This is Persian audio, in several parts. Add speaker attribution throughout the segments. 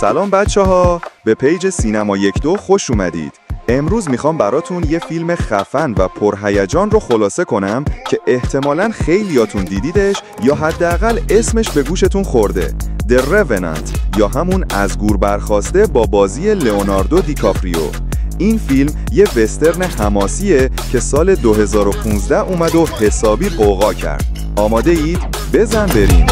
Speaker 1: سلام بچه‌ها، به پیج سینما 12 خوش اومدید. امروز میخوام براتون یه فیلم خفن و پرهیجان رو خلاصه کنم که احتمالاً خیلیاتون دیدیدش یا حداقل اسمش به گوشتون خورده. The Revenant یا همون از گور برخاسته با بازی لئوناردو دیکاپریو. این فیلم یه وسترن حماسیه که سال 2015 اومد و حسابی غوغا کرد. آماده اید؟ بزن بریم.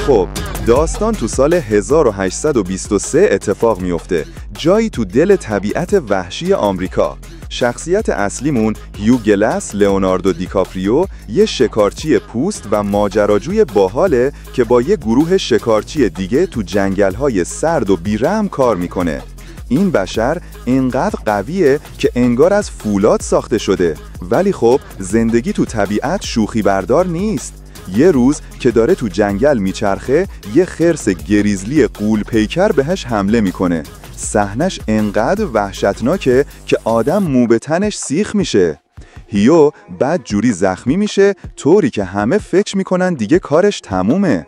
Speaker 1: خب داستان تو سال 1823 اتفاق میفته، جایی تو دل طبیعت وحشی آمریکا. شخصیت اصلیمون هیو گلس لئوناردو دیکاپریو یه شکارچی پوست و ماجراجوی باحاله که با یه گروه شکارچی دیگه تو جنگل‌های سرد و بیرحم کار میکنه. این بشر اینقدر قویه که انگار از فولاد ساخته شده، ولی خب زندگی تو طبیعت شوخی بردار نیست. یه روز که داره تو جنگل میچرخه، یه خرس گریزلی غول پیکر بهش حمله میکنه. صحنش انقدر وحشتناکه که آدم مو به تنش سیخ میشه. هیو بعد جوری زخمی میشه طوری که همه فکر میکنن دیگه کارش تمومه.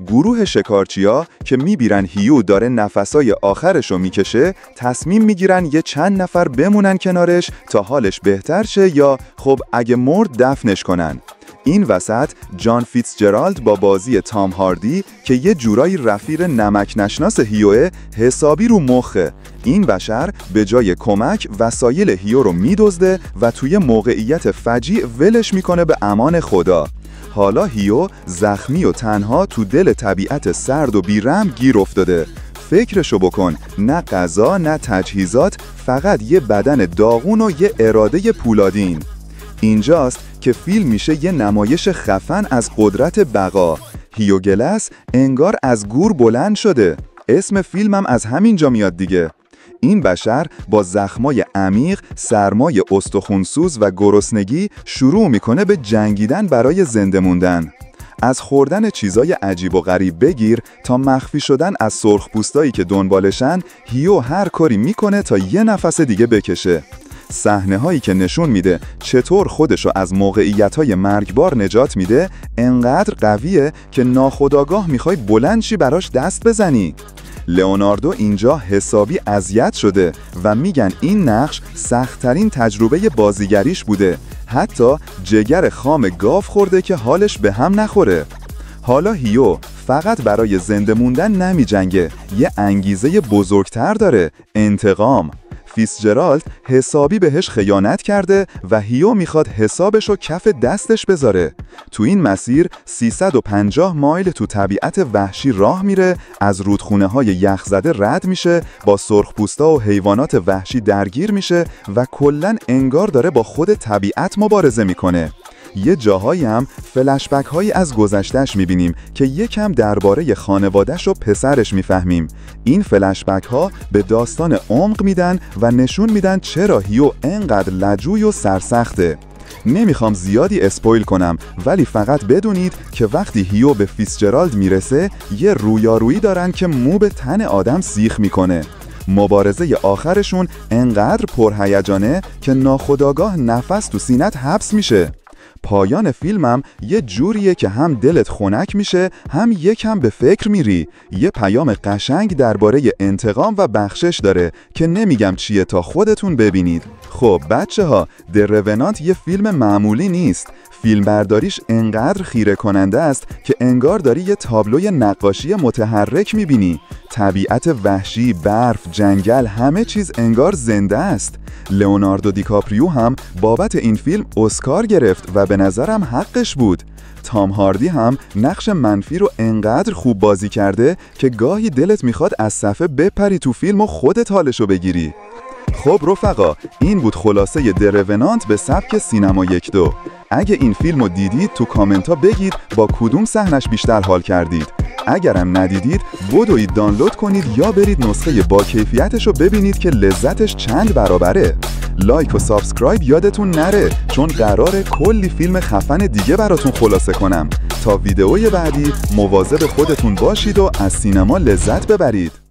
Speaker 1: گروه شکارچیا که میبینن هیو داره نفسای آخرشو میکشه، تصمیم میگیرن یه چند نفر بمونن کنارش تا حالش بهتر شه یا خب اگه مرد دفنش کنن. این وسط جان فیتزجرالد با بازی تام هاردی که یه جورایی رفیق نمک نشناس هیوه حسابی رو مخه. این بشر به جای کمک وسایل هیو رو میدزده و توی موقعیت فجیع ولش میکنه به امان خدا. حالا هیو زخمی و تنها تو دل طبیعت سرد و بیرحم گیر افتاده. فکرشو بکن، نه غذا نه تجهیزات، فقط یه بدن داغون و یه اراده پولادین. اینجاست که فیلم میشه یه نمایش خفن از قدرت بقا. هیو گلس انگار از گور بلند شده. اسم فیلمم از همینجا میاد دیگه. این بشر با زخمای عمیق، سرمای استخونسوز و گرسنگی شروع میکنه به جنگیدن برای زنده موندن. از خوردن چیزای عجیب و غریب بگیر تا مخفی شدن از سرخپوستایی که دنبالشن، هیو هر کاری میکنه تا یه نفس دیگه بکشه. صحنه هایی که نشون میده چطور خودشو از موقعیت‌های مرگبار نجات میده انقدر قویه که ناخودآگاه میخوای بلند شی براش دست بزنی. لئوناردو اینجا حسابی اذیت شده و میگن این نقش سخت‌ترین تجربه بازیگریش بوده. حتی جگر خام گاو خورده که حالش به هم نخوره. حالا هیو فقط برای زنده موندن نمی جنگه، یه انگیزه بزرگتر داره، انتقام. فیتزجرالد حسابی بهش خیانت کرده و هیو میخواد حسابشو کف دستش بذاره. تو این مسیر 350 مایل تو طبیعت وحشی راه میره، از رودخونه های یخزده رد میشه، با سرخپوستا و حیوانات وحشی درگیر میشه و کلاً انگار داره با خود طبیعت مبارزه میکنه. یه جاهایی هم فلشبک هایی از گذشتهش میبینیم که یکم درباره خانواده‌ش و پسرش میفهمیم. این فلشبک ها به داستان عمق میدن و نشون میدن چرا هیو انقدر لجوی و سرسخته. نمیخوام زیادی اسپویل کنم، ولی فقط بدونید که وقتی هیو به فیتزجرالد میرسه یه رویارویی دارن که مو به تن آدم سیخ میکنه. مبارزه آخرشون انقدر پرهیجانه که ناخودآگاه نفس تو سینت حبس میشه. پایان فیلمم یه جوریه که هم دلت خنک میشه، هم یکم به فکر میری. یه پیام قشنگ درباره انتقام و بخشش داره که نمیگم چیه تا خودتون ببینید. خب بچه ها، The Revenant یه فیلم معمولی نیست. فیلم برداریش انقدر خیره کننده است که انگار داری یه تابلوی نقاشی متحرک میبینی. طبیعت وحشی، برف، جنگل، همه چیز انگار زنده است. لئوناردو دیکاپریو هم بابت این فیلم اسکار گرفت و به نظرم حقش بود. تام هاردی هم نقش منفی رو انقدر خوب بازی کرده که گاهی دلت میخواد از صفحه بپری تو فیلم و خودت حالشو بگیری. خب رفقا، این بود خلاصه The Revenant به سبک سینما 12. اگه این فیلمو دیدید تو کامنت ها بگید با کدوم صحنش بیشتر حال کردید. اگرم ندیدید بدوید دانلود کنید یا برید نسخه با کیفیتشو ببینید که لذتش چند برابره. لایک و سابسکرایب یادتون نره، چون قراره کلی فیلم خفن دیگه براتون خلاصه کنم. تا ویدئوی بعدی مواظب خودتون باشید و از سینما لذت ببرید.